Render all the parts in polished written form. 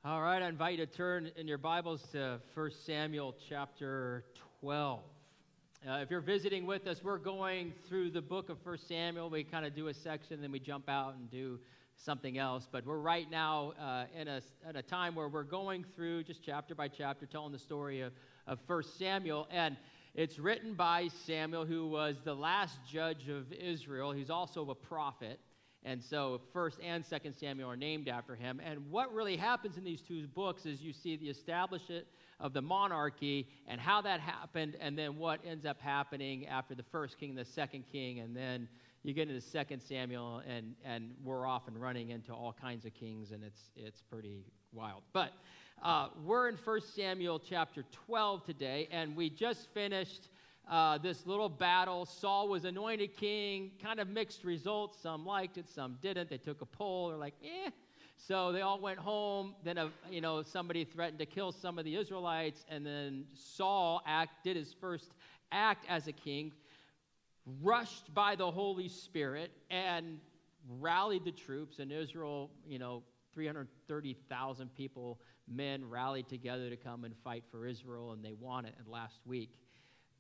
All right, I invite you to turn in your Bibles to 1 Samuel chapter 12. If you're visiting with us, we're going through the book of 1 Samuel. We kind of do a section, then we jump out and do something else. But we're right now in a time where we're going through just chapter by chapter, telling the story of 1 Samuel. And it's written by Samuel, who was the last judge of Israel. He's also a prophet. And so 1st and 2nd Samuel are named after him. And what really happens in these two books is you see the establishment of the monarchy and how that happened, and then what ends up happening after the first king, the second king, and then you get into 2nd Samuel, and we're off and running into all kinds of kings, and it's pretty wild. But we're in 1 Samuel chapter 12 today, and we just finished this little battle. Saul was anointed king, kind of mixed results. Some liked it, some didn't. They took a poll. They're like, eh. So they all went home. Then, somebody threatened to kill some of the Israelites, and then Saul did his first act as a king, rushed by the Holy Spirit, and rallied the troops. And Israel, 330,000 people, men, rallied together to come and fight for Israel, and they won it last week.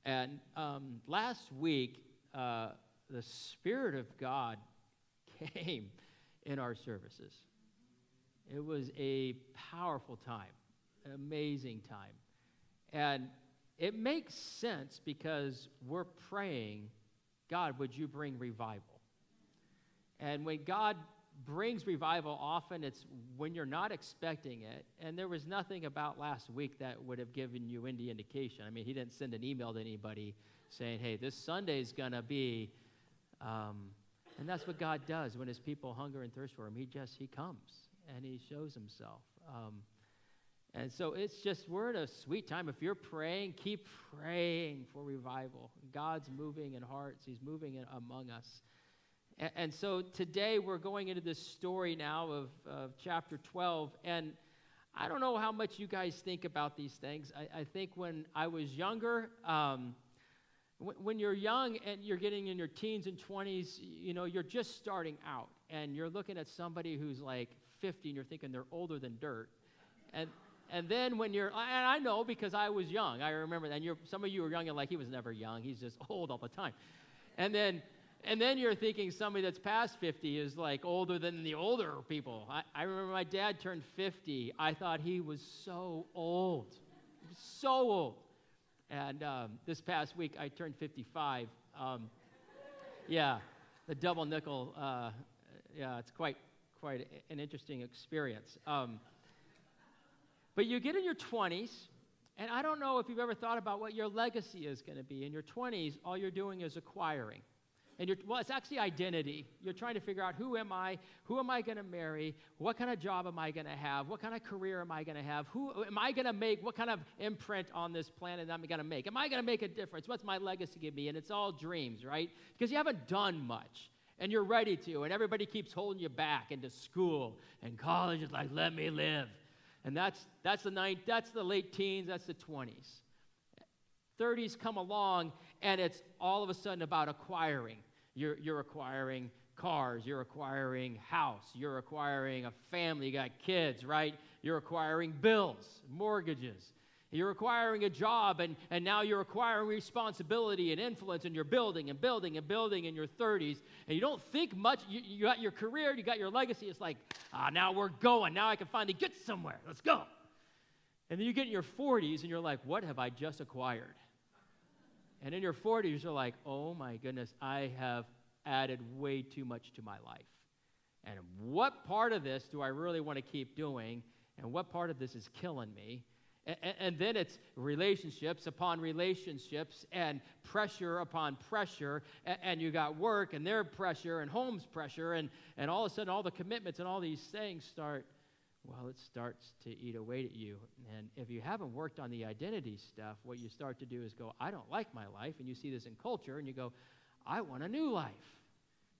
And last week, the Spirit of God came in our services. It was a powerful time, an amazing time. And it makes sense because we're praying, God, would you bring revival? And when God brings revival, often it's when you're not expecting it. And there was nothing about last week that would have given you any indication. I mean, he didn't send an email to anybody saying, hey, this Sunday's going to be, and that's what God does when his people hunger and thirst for him. He comes and he shows himself. And so we're in a sweet time. If you're praying, keep praying for revival. God's moving in hearts. He's moving among us. And so today we're going into this story now of chapter 12. And I don't know how much you guys think about these things. I think when I was younger, when you're young and you're getting in your teens and 20s, you're just starting out. And you're looking at somebody who's like 50 and you're thinking they're older than dirt. And then when and I know because I was young. I remember that. Some of you were young and like, he was never young. He's just old all the time. And then you're thinking somebody that's past 50 is like older than the older people. I remember my dad turned 50. I thought he was so old. So old. And this past week, I turned 55. The double nickel, it's quite an interesting experience. But you get in your 20s, and I don't know if you've ever thought about what your legacy is going to be. In your 20s, all you're doing is acquiring. And it's actually identity. You're trying to figure out, who am I? Who am I going to marry? What kind of job am I going to have? What kind of career am I going to have? Who am I going to make? What kind of imprint on this planet am I going to make? Am I going to make a difference? What's my legacy going to be? And it's all dreams, right? Because you haven't done much, and you're ready to, and everybody keeps holding you back into school, and college is like, let me live. And that's the late teens, that's the 20s. 30s come along, and it's all of a sudden about acquiring. You're acquiring cars, you're acquiring house, you're acquiring a family, you got kids, right? You're acquiring bills, mortgages. You're acquiring a job, and now you're acquiring responsibility and influence, and you're building and building and building in your 30s, and you don't think much. You got your career, you got your legacy. It's like, now we're going. Now I can finally get somewhere. Let's go. And then you get in your 40s, and you're like, what have I just acquired? And in your 40s, you're like, oh my goodness, I have added way too much to my life. And what part of this do I really want to keep doing? And what part of this is killing me? And then it's relationships upon relationships and pressure upon pressure. And you got work and their pressure and home's pressure. And all of a sudden, all the commitments and all these things it starts to eat away at you. And if you haven't worked on the identity stuff, what you start to do is go, I don't like my life. And you see this in culture, and you go, I want a new life.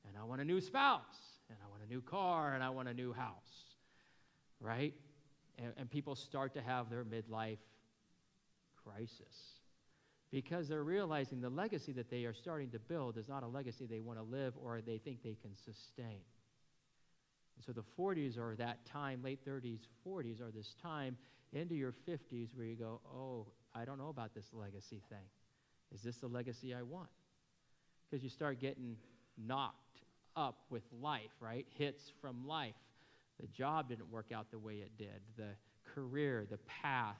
And I want a new spouse. And I want a new car. And I want a new house. Right? And people start to have their midlife crisis because they're realizing the legacy that they are starting to build is not a legacy they want to live or they think they can sustain. So the 40s are that time, late 30s, 40s are this time into your 50s where you go, oh, I don't know about this legacy thing. Is this the legacy I want? Because you start getting knocked up with life, right? Hits from life. The job didn't work out the way it did. The career, the path,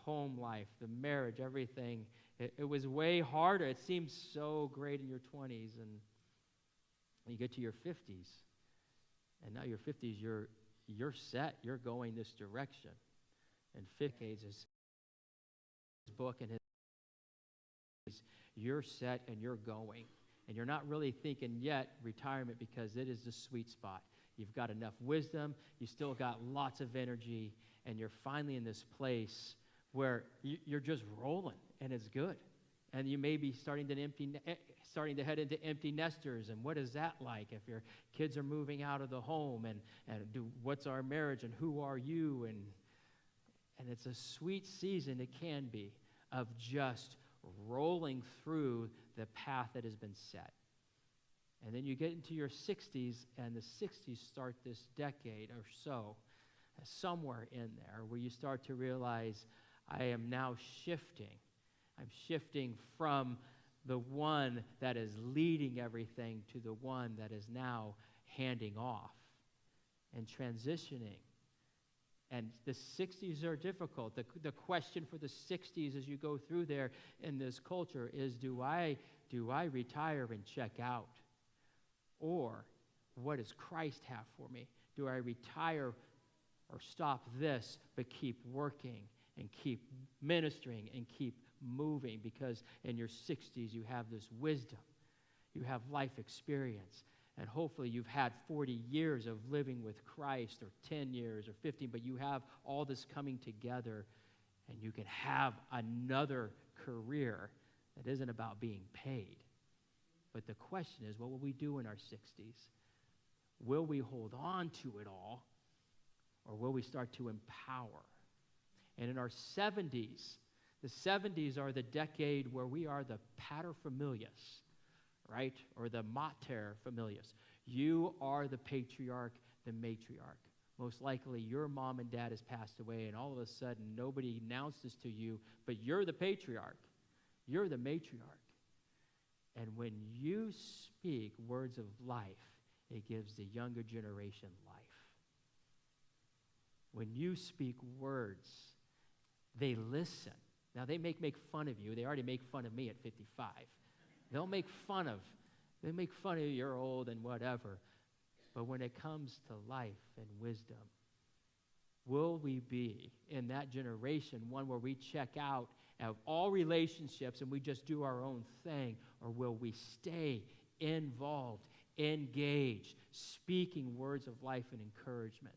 home life, the marriage, everything. It was way harder. It seemed so great in your 20s, and you get to your 50s, and now your 50s, you're set. You're going this direction. And decades is his book and his, you're set and you're going. And you're not really thinking yet retirement because it is the sweet spot. You've got enough wisdom. You still got lots of energy. And you're finally in this place where you're just rolling, and it's good. And you may be starting to head into empty nesters. And what is that like if your kids are moving out of the home? And what's our marriage? And who are you? And it's a sweet season, it can be, of just rolling through the path that has been set. And then you get into your 60s, and the 60s start this decade or so, somewhere in there, where you start to realize, I am now shifting. I'm shifting from the one that is leading everything to the one that is now handing off and transitioning. And the 60s are difficult. The question for the 60s as you go through there in this culture is, do I retire and check out? Or what does Christ have for me? Do I retire or stop this but keep working and keep ministering and keep moving? Because in your 60s you have this wisdom. You have life experience. And hopefully you've had 40 years of living with Christ, or 10 years, or 15, but you have all this coming together, and you can have another career that isn't about being paid. But the question is, what will we do in our 60s? Will we hold on to it all, or will we start to empower? And in our 70s, the 70s are the decade where we are the paterfamilias, right? Or the mater familias. You are the patriarch, the matriarch. Most likely your mom and dad has passed away, and all of a sudden nobody announced this to you, but you're the patriarch. You're the matriarch. And when you speak words of life, it gives the younger generation life. When you speak words, they listen. Now, they make fun of you. They already make fun of me at 55. They'll make fun of you're old and whatever. But when it comes to life and wisdom, will we be in that generation one where we check out of all relationships and we just do our own thing? Or will we stay involved, engaged, speaking words of life and encouragement?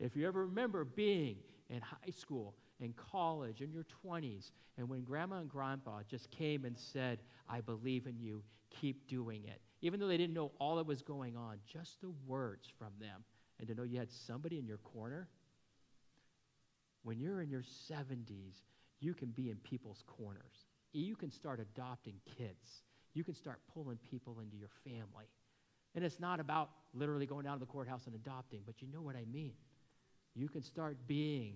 If you ever remember being in high school, in college, in your 20s, and when Grandma and Grandpa just came and said, I believe in you, keep doing it. Even though they didn't know all that was going on, just the words from them, and to know you had somebody in your corner. When you're in your 70s, you can be in people's corners. You can start adopting kids. You can start pulling people into your family. And it's not about literally going down to the courthouse and adopting, but you know what I mean. You can start being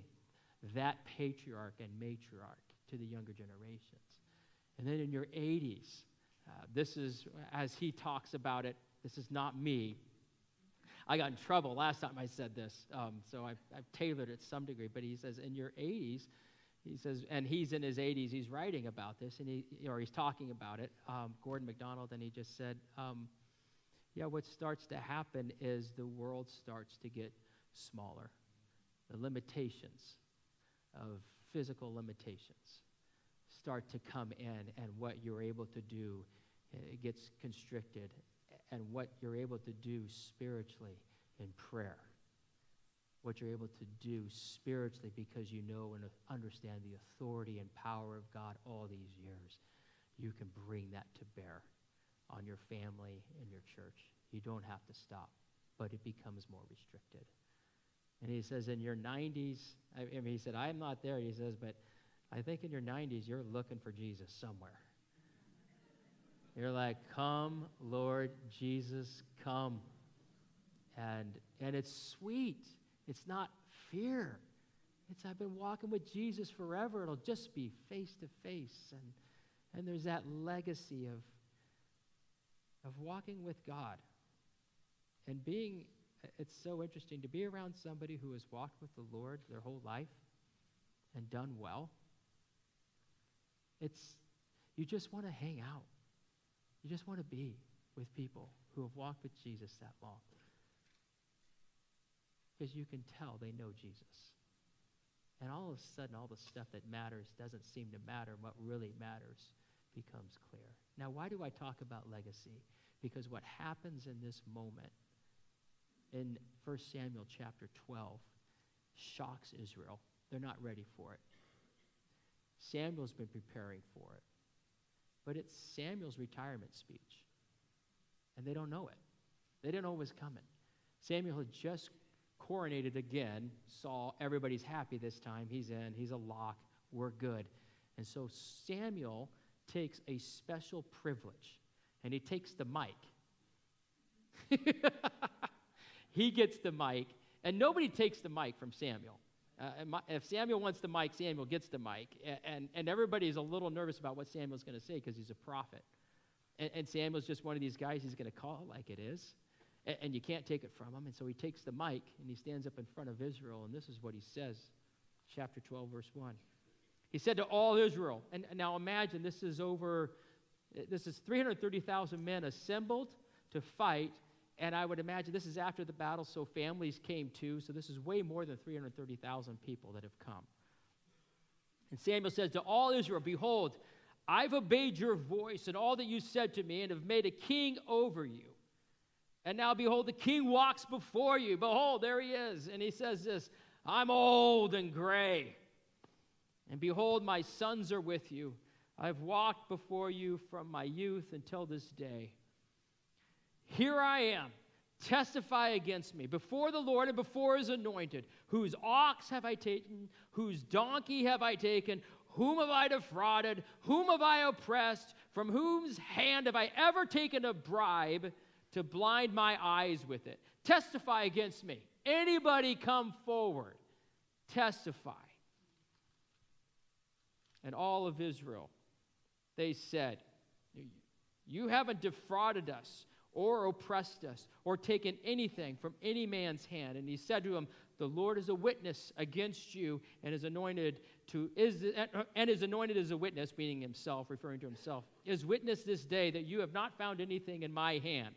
that patriarch and matriarch to the younger generations. And then in your 80s, this is, as he talks about it, this is not me. I got in trouble last time I said this, so I've tailored it to some degree. But he says, in your 80s, he says, and he's in his 80s, he's writing about this, and he's talking about it, Gordon MacDonald, and he just said, what starts to happen is the world starts to get smaller. The limitations of physical limitations start to come in, and what you're able to do, it gets constricted, and what you're able to do spiritually in prayer, what you're able to do spiritually because you know and understand the authority and power of God all these years, you can bring that to bear on your family and your church. You don't have to stop, but it becomes more restricted. And he says in your 90s, he said, I'm not there, he says, but I think in your 90s, you're looking for Jesus somewhere. You're like, come, Lord Jesus, come. And it's sweet. It's not fear. It's I've been walking with Jesus forever. It'll just be face to face. And there's that legacy of walking with God. And it's so interesting to be around somebody who has walked with the Lord their whole life and done well. You just want to hang out. You just want to be with people who have walked with Jesus that long. Because you can tell they know Jesus. And all of a sudden, all the stuff that matters doesn't seem to matter. What really matters becomes clear. Now, why do I talk about legacy? Because what happens in this moment in 1 Samuel chapter 12 shocks Israel. They're not ready for it. Samuel's been preparing for it. But it's Samuel's retirement speech. And they don't know it. They didn't know it was coming. Samuel had just coronated again. Saul, everybody's happy this time. He's in. He's a lock. We're good. And so Samuel takes a special privilege. And he takes the mic. He gets the mic. And nobody takes the mic from Samuel. If Samuel wants the mic, Samuel gets the mic. And everybody's a little nervous about what Samuel's going to say because he's a prophet. And Samuel's just one of these guys. He's going to call it like it is. And you can't take it from him. And so he takes the mic and he stands up in front of Israel. And this is what he says. Chapter 12, verse 1. He said to all Israel, and now imagine this is 330,000 men assembled to fight. And I would imagine this is after the battle, so families came too. So this is way more than 330,000 people that have come. And Samuel says to all Israel, behold, I've obeyed your voice and all that you said to me and have made a king over you. And now, behold, the king walks before you. Behold, there he is. And he says this, I'm old and gray. And behold, my sons are with you. I've walked before you from my youth until this day. Here I am. Testify against me before the Lord and before his anointed. Whose ox have I taken? Whose donkey have I taken? Whom have I defrauded? Whom have I oppressed? From whose hand have I ever taken a bribe to blind my eyes with it? Testify against me. Anybody come forward. Testify. And all of Israel, they said, you haven't defrauded us or oppressed us or taken anything from any man's hand. And he said to him, the Lord is a witness against you and is anointed as a witness, meaning himself, referring to himself, is witness this day that you have not found anything in my hand.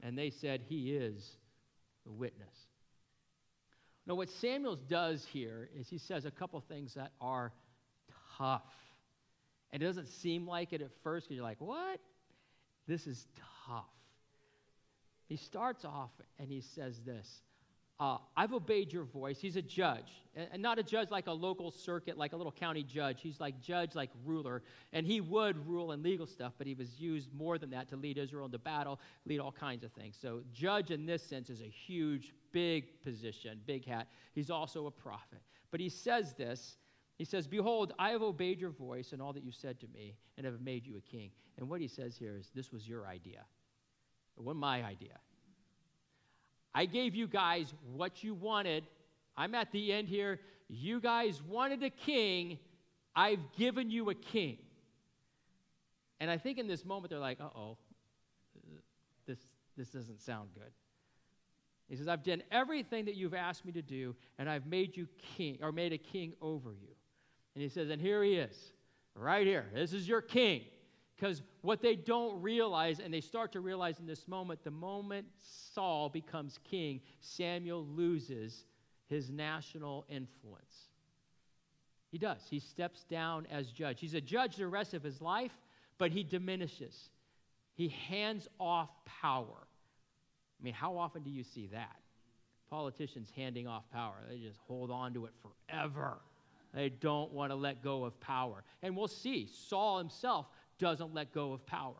And they said, he is the witness. Now, what Samuel does here is he says a couple things that are tough. And it doesn't seem like it at first because you're like, what? This is tough. He starts off and he says this, I've obeyed your voice. He's a judge, and not a judge like a local circuit, like a little county judge. He's like judge, like ruler, and he would rule in legal stuff, but he was used more than that to lead Israel into battle, lead all kinds of things. So judge in this sense is a huge, big position, big hat. He's also a prophet. But he says this, he says, behold, I have obeyed your voice and all that you said to me and have made you a king. And what he says here is, this was your idea. It wasn't my idea. I gave you guys what you wanted. I'm at the end here. You guys wanted a king. I've given you a king. And I think in this moment they're like, uh-oh, this doesn't sound good. He says, I've done everything that you've asked me to do, and I've made you king, or made a king over you. And he says, and here he is, right here. This is your king. Because what they don't realize, and they start to realize in this moment, the moment Saul becomes king, Samuel loses his national influence. He does. He steps down as judge. He's a judge the rest of his life, but he diminishes. He hands off power. I mean, how often do you see that? Politicians handing off power. They just hold on to it forever. They don't want to let go of power. And we'll see, Saul himself doesn't let go of power.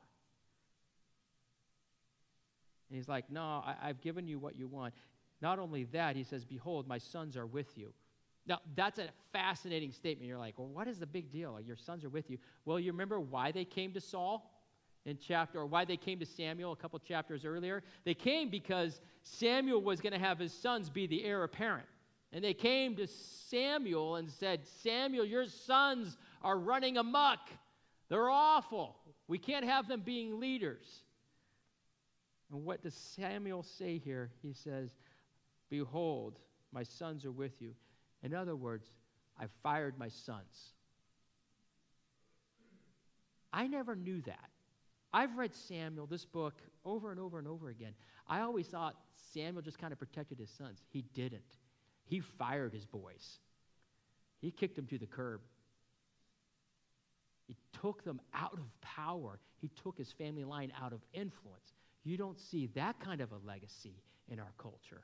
And he's like, no, I've given you what you want. Not only that, he says, behold, my sons are with you. Now, that's a fascinating statement. You're like, well, what is the big deal? Like, your sons are with you. Well, you remember why they came to Saul? or why they came to Samuel a couple chapters earlier. They came because Samuel was going to have his sons be the heir apparent. And they came to Samuel and said, Samuel, your sons are running amok. They're awful. We can't have them being leaders. And what does Samuel say here? He says, behold, my sons are with you. In other words, I fired my sons. I never knew that. I've read Samuel, this book, over and over and over again. I always thought Samuel just kind of protected his sons. He didn't. He fired his boys. He kicked them to the curb. He took them out of power. He took his family line out of influence. You don't see that kind of a legacy in our culture.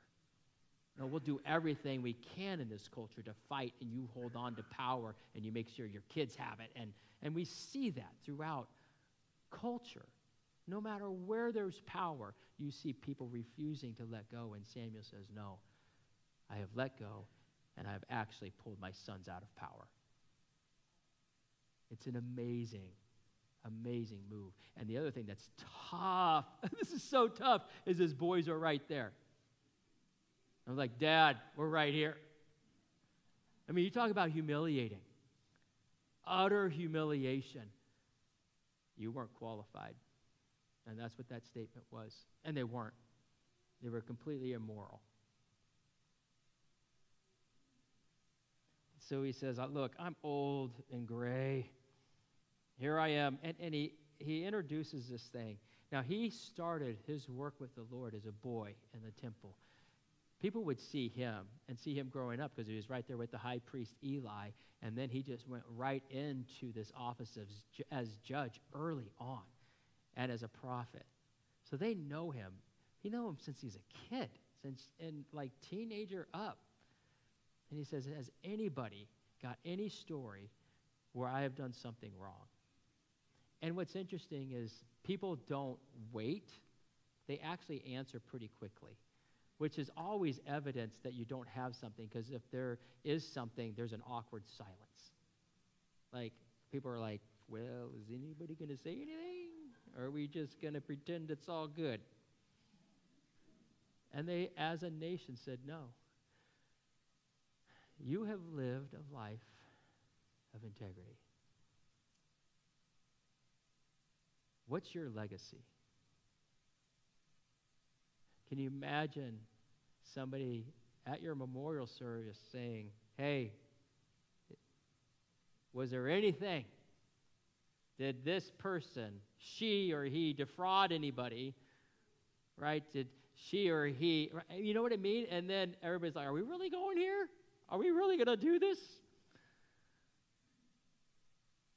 No, we'll do everything we can in this culture to fight, and you hold on to power, and you make sure your kids have it. And we see that throughout culture. No matter where there's power, you see people refusing to let go, and Samuel says, no, I have let go, and I have actually pulled my sons out of power. It's an amazing, amazing move. And the other thing that's tough, this is so tough, is his boys are right there. I'm like, Dad, we're right here. I mean, you talk about humiliating. Utter humiliation. You weren't qualified. And that's what that statement was. And they weren't. They were completely immoral. So he says, look, I'm old and gray. Here I am. And he introduces this thing. Now, he started his work with the Lord as a boy in the temple. People would see him and see him growing up because he was right there with the high priest Eli, and then he just went right into this office as judge early on and as a prophet. So they know him. He know him since he's a kid, since in like teenager up. And he says, has anybody got any story where I have done something wrong? And what's interesting is people don't wait. They actually answer pretty quickly, which is always evidence that you don't have something, because if there is something, there's an awkward silence. Like, people are like, well, is anybody going to say anything? Or are we just going to pretend it's all good? And they, as a nation, said, no. You have lived a life of integrity. What's your legacy? Can you imagine somebody at your memorial service saying, hey, was there anything? Did this person, she or he, defraud anybody? Right? Did she or he, you know what I mean? And then everybody's like, are we really going here? Are we really going to do this?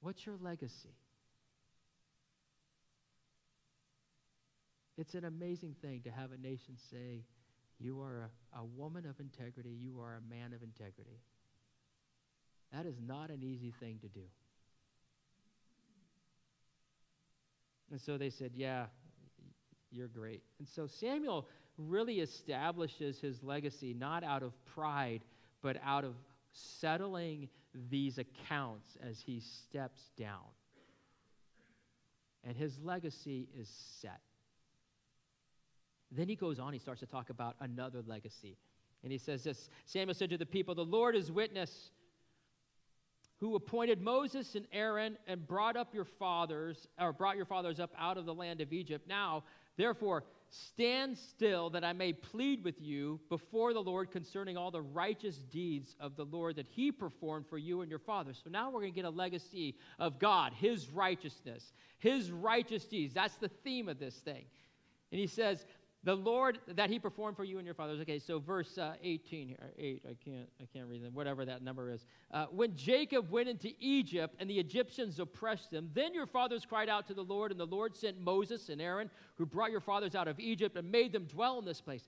What's your legacy? It's an amazing thing to have a nation say, you are a woman of integrity, you are a man of integrity. That is not an easy thing to do. And so they said, yeah, you're great. And so Samuel really establishes his legacy not out of pride, but out of settling these accounts as he steps down. And his legacy is set. Then he goes on, he starts to talk about another legacy. And he says this, Samuel said to the people, the Lord is witness, who appointed Moses and Aaron and brought your fathers up out of the land of Egypt. Now, therefore, stand still that I may plead with you before the Lord concerning all the righteous deeds of the Lord that he performed for you and your fathers. So now we're going to get a legacy of God, his righteousness, his righteous deeds. That's the theme of this thing. And he says, the Lord that he performed for you and your fathers. Okay, so verse 18 here, 8, I can't read them, whatever that number is. When Jacob went into Egypt and the Egyptians oppressed them, then your fathers cried out to the Lord, and the Lord sent Moses and Aaron, who brought your fathers out of Egypt and made them dwell in this place.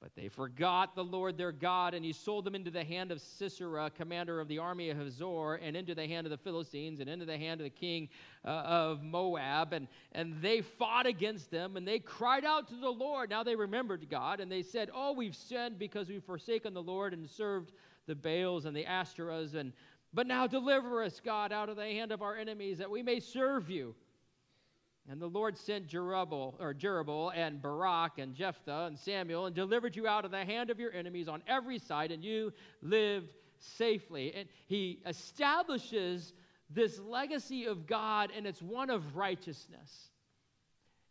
But they forgot the Lord their God, and he sold them into the hand of Sisera, commander of the army of Hazor, and into the hand of the Philistines, and into the hand of the king of Moab. And they fought against them, and they cried out to the Lord. Now they remembered God, and they said, oh, we've sinned because we've forsaken the Lord and served the Baals and the Ashtoreths. But now deliver us, God, out of the hand of our enemies, that we may serve you. And the Lord sent Jerubbabel and Barak and Jephthah and Samuel and delivered you out of the hand of your enemies on every side, and you lived safely. And he establishes this legacy of God, and it's one of righteousness.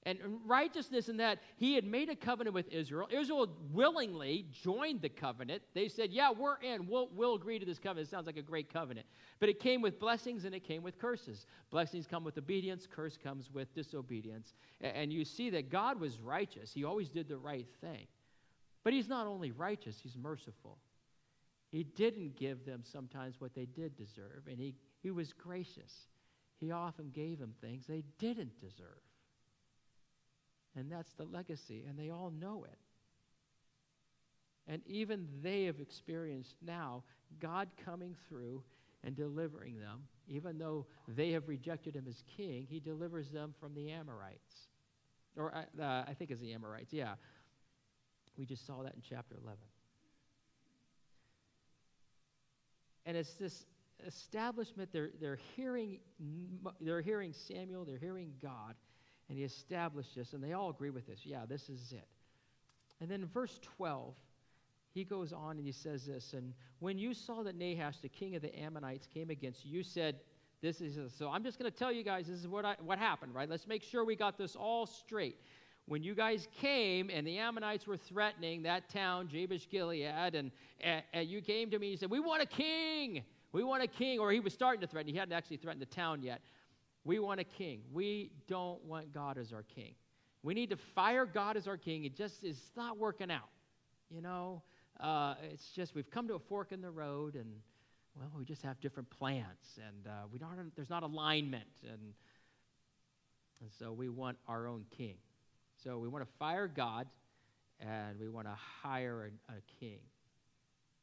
And righteousness in that he had made a covenant with Israel. Israel willingly joined the covenant. They said, yeah, we're in. We'll agree to this covenant. It sounds like a great covenant. But it came with blessings and it came with curses. Blessings come with obedience. Curse comes with disobedience. And you see that God was righteous. He always did the right thing. But he's not only righteous, he's merciful. He didn't give them sometimes what they did deserve. And he was gracious. He often gave them things they didn't deserve. And that's the legacy, and they all know it. And even they have experienced now God coming through and delivering them. Even though they have rejected him as king, he delivers them from the Amorites. Or I think it's the Amorites, yeah. We just saw that in chapter 11. And it's this establishment, they're hearing Samuel, they're hearing God, and he established this, and they all agree with this. Yeah, this is it. And then in verse 12, he goes on and he says this, and when you saw that Nahash, the king of the Ammonites, came against you, you said, this is it. So I'm just going to tell you guys, this is what happened, right? Let's make sure we got this all straight. When you guys came and the Ammonites were threatening that town, Jabesh-Gilead, and you came to me and you said, we want a king. We want a king. Or he was starting to threaten. He hadn't actually threatened the town yet. We want a king. We don't want God as our king. We need to fire God as our king. It's not working out. You know, it's just we've come to a fork in the road, and, well, we just have different plans, and there's not alignment, and so we want our own king. So we want to fire God, and we want to hire a king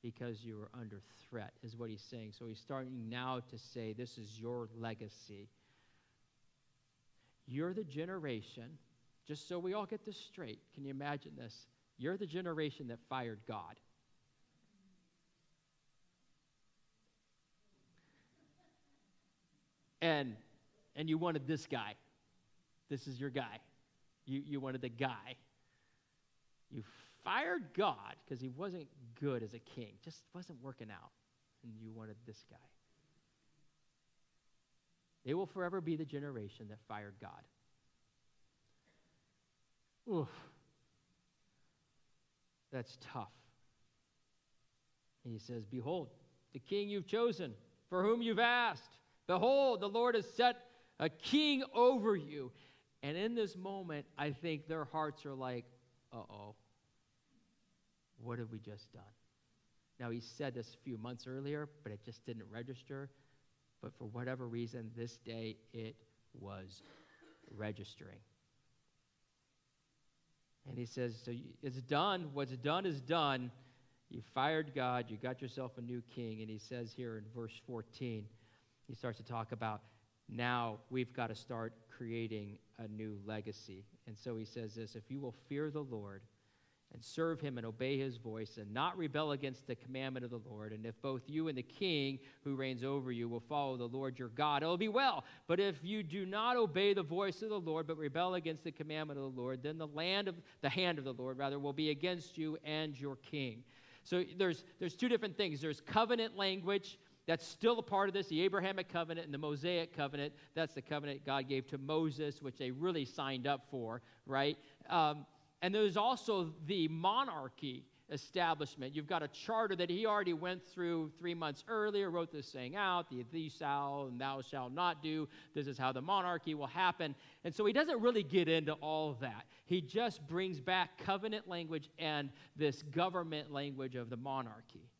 because you are under threat, is what he's saying. So he's starting now to say, this is your legacy. You're the generation, just so we all get this straight, can you imagine this? You're the generation that fired God. And you wanted this guy. This is your guy. You wanted the guy. You fired God because he wasn't good as a king. Just wasn't working out. And you wanted this guy. They will forever be the generation that fired God. Oof. That's tough. And he says, behold, the king you've chosen, for whom you've asked. Behold, the Lord has set a king over you. And in this moment, I think their hearts are like, uh-oh, what have we just done? Now, he said this a few months earlier, but it just didn't register. But for whatever reason, this day it was registering. And he says, so it's done. What's done is done. You fired God. You got yourself a new king. And he says here in verse 14, he starts to talk about now we've got to start creating a new legacy. And so he says this, if you will fear the Lord and serve him and obey his voice and not rebel against the commandment of the Lord, and if both you and the king who reigns over you will follow the Lord your God, it will be well. But if you do not obey the voice of the Lord but rebel against the commandment of the Lord, then the hand of the Lord will be against you and your king. So there's two different things. There's covenant language. That's still a part of this, the Abrahamic covenant and the Mosaic covenant. That's the covenant God gave to Moses, which they really signed up for, right? And there's also the monarchy establishment. You've got a charter that he already went through 3 months earlier, wrote this thing out, the thee shall and thou shalt not do. This is how the monarchy will happen. And so he doesn't really get into all of that. He just brings back covenant language and this government language of the monarchy.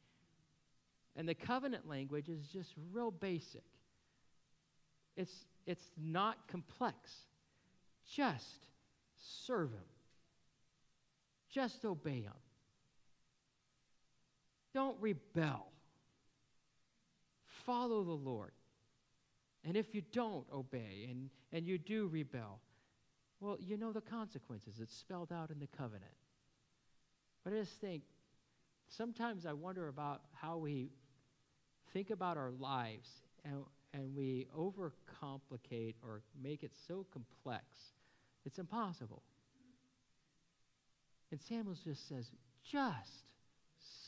And the covenant language is just real basic. It's not complex. Just serve him. Just obey him. Don't rebel. Follow the Lord. And if you don't obey and you do rebel, well, you know the consequences. It's spelled out in the covenant. But I just think, sometimes I wonder about how we think about our lives and we overcomplicate or make it so complex, it's impossible. And Samuel just says, just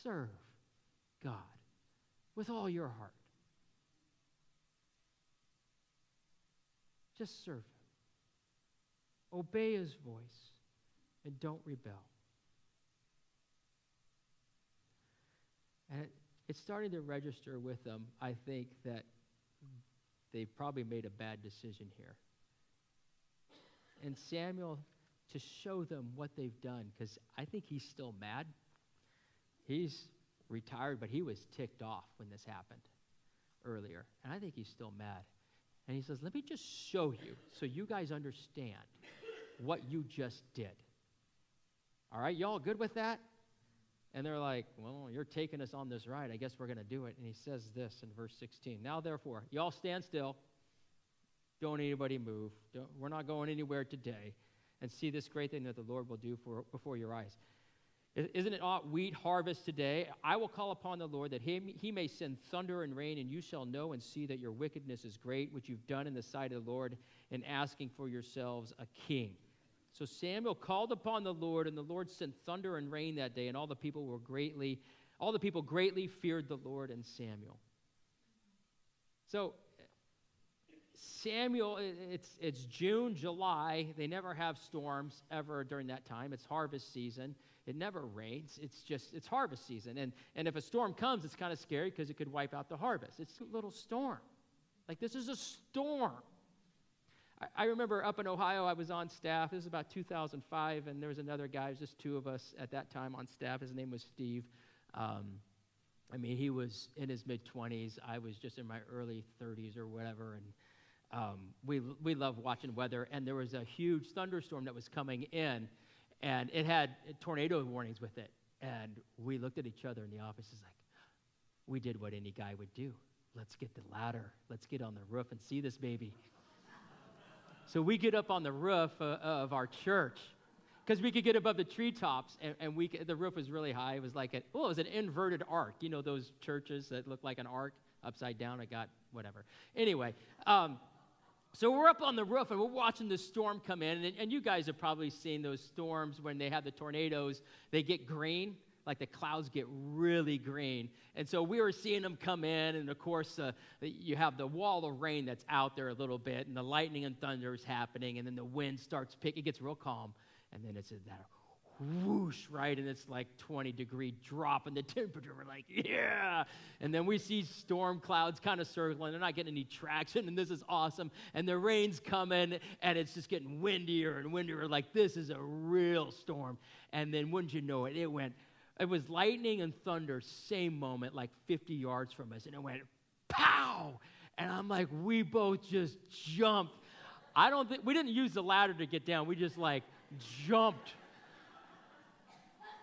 serve God with all your heart. Just serve him. Obey his voice and don't rebel. And it's starting to register with them, I think, that they've probably made a bad decision here. And Samuel, to show them what they've done, because I think he's still mad. He's retired, but he was ticked off when this happened earlier. And I think he's still mad. And he says, let me just show you so you guys understand what you just did. All right, y'all good with that? And they're like, well, you're taking us on this ride. I guess we're going to do it. And he says this in verse 16. Now, therefore, y'all stand still. Don't anybody move. We're not going anywhere today. And see this great thing that the Lord will do before your eyes. Isn't it not wheat harvest today? I will call upon the Lord that he may send thunder and rain, and you shall know and see that your wickedness is great, which you've done in the sight of the Lord, in asking for yourselves a king. So Samuel called upon the Lord, and the Lord sent thunder and rain that day, and all the people greatly feared the Lord and Samuel. So Samuel, it's June, July. They never have storms ever during that time. It's harvest season. It never rains. It's harvest season. And if a storm comes, it's kind of scary because it could wipe out the harvest. It's a little storm. Like, this is a storm. I remember up in Ohio, I was on staff. This was about 2005, and there was another guy. It was just two of us at that time on staff. His name was Steve. He was in his mid-20s. I was just in my early 30s or whatever, and we love watching weather. And there was a huge thunderstorm that was coming in, and it had tornado warnings with it. And we looked at each other in the office. It's like, we did what any guy would do. Let's get the ladder. Let's get on the roof and see this baby. So we get up on the roof of our church because we could get above the treetops, and the roof was really high. It was like it was an inverted arc. You know those churches that look like an arc upside down? I got whatever. Anyway, so we're up on the roof, and we're watching the storm come in, and you guys have probably seen those storms when they have the tornadoes. They get green. Like, the clouds get really green. And so we were seeing them come in, and of course, you have the wall of rain that's out there a little bit, and the lightning and thunder is happening, and then the wind starts picking. It gets real calm, and then it's that whoosh, right? And it's like 20-degree drop in the temperature. We're like, yeah! And then we see storm clouds kind of circling. They're not getting any traction, and this is awesome. And the rain's coming, and it's just getting windier and windier. We're like, this is a real storm. And then, wouldn't you know it, it was lightning and thunder, same moment, like 50 yards from us, and it went pow! And I'm like, we both just jumped. We didn't use the ladder to get down. We just jumped.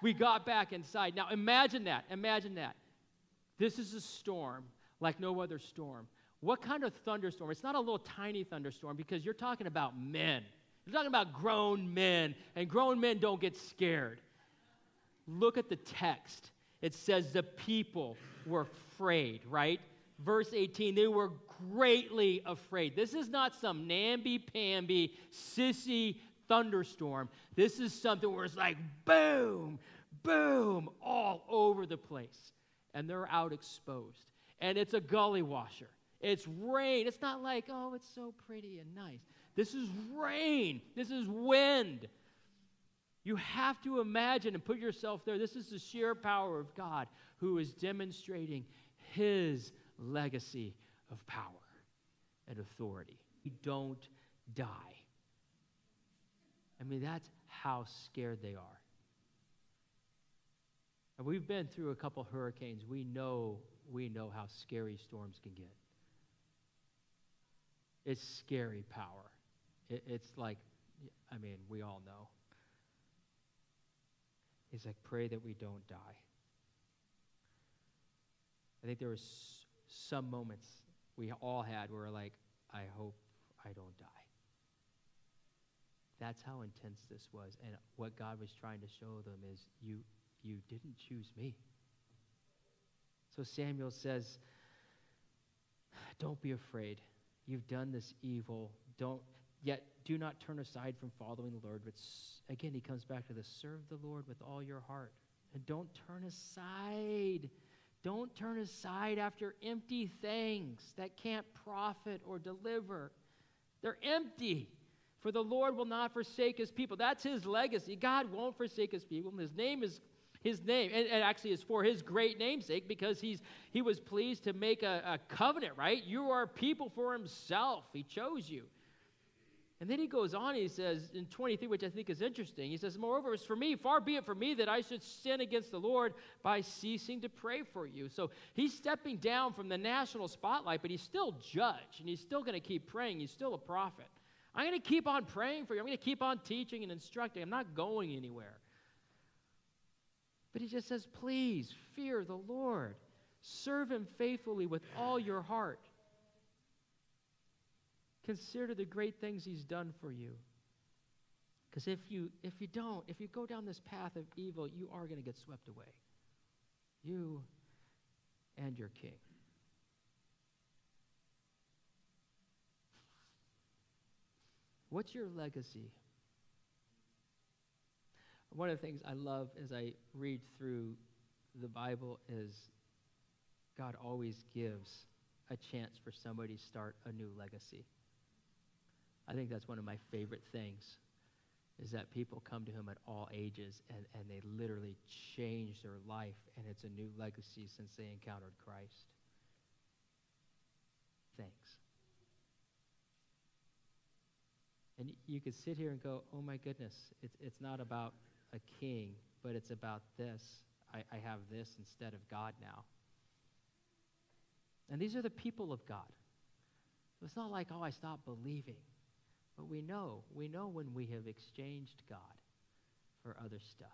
We got back inside. Now imagine that. This is a storm like no other storm. What kind of thunderstorm? It's not a little tiny thunderstorm, because you're talking about men. You're talking about grown men, and grown men don't get scared. Look at the text. It says the people were afraid, right? Verse 18, they were greatly afraid. This is not some namby-pamby, sissy thunderstorm. This is something where it's like boom, boom, all over the place. And they're out exposed. And it's a gully washer. It's rain. It's not like, oh, it's so pretty and nice. This is rain. This is wind. You have to imagine and put yourself there. This is the sheer power of God, who is demonstrating his legacy of power and authority. You don't die. That's how scared they are. And we've been through a couple hurricanes. We know how scary storms can get. It's scary power. It's like, we all know. He's like, pray that we don't die. I think there were some moments we all had where we're like, I hope I don't die. That's how intense this was. And what God was trying to show them is, you didn't choose me. So Samuel says, Don't be afraid. You've done this evil. Yet do not turn aside from following the Lord. But again, he comes back to this: serve the Lord with all your heart. And don't turn aside. Don't turn aside after empty things that can't profit or deliver. They're empty. For the Lord will not forsake his people. That's his legacy. God won't forsake his people. And his name is his name. And actually is for his great namesake, because he was pleased to make a covenant, right? You are people for himself. He chose you. And then he goes on, he says in 23, which I think is interesting, he says, moreover, it's for me, far be it from me that I should sin against the Lord by ceasing to pray for you. So he's stepping down from the national spotlight, but he's still judge, and he's still going to keep praying. He's still a prophet. I'm going to keep on praying for you. I'm going to keep on teaching and instructing. I'm not going anywhere. But he just says, please fear the Lord. Serve him faithfully with all your heart. Consider the great things he's done for you. Because if you go down this path of evil, you are going to get swept away. You and your king. What's your legacy? One of the things I love as I read through the Bible is God always gives a chance for somebody to start a new legacy. I think that's one of my favorite things, is that people come to him at all ages and they literally change their life, and it's a new legacy since they encountered Christ. Thanks. And you could sit here and go, oh my goodness, it's not about a king, but it's about this. I have this instead of God now. And these are the people of God. So it's not like, oh, I stopped believing. But we know when we have exchanged God for other stuff.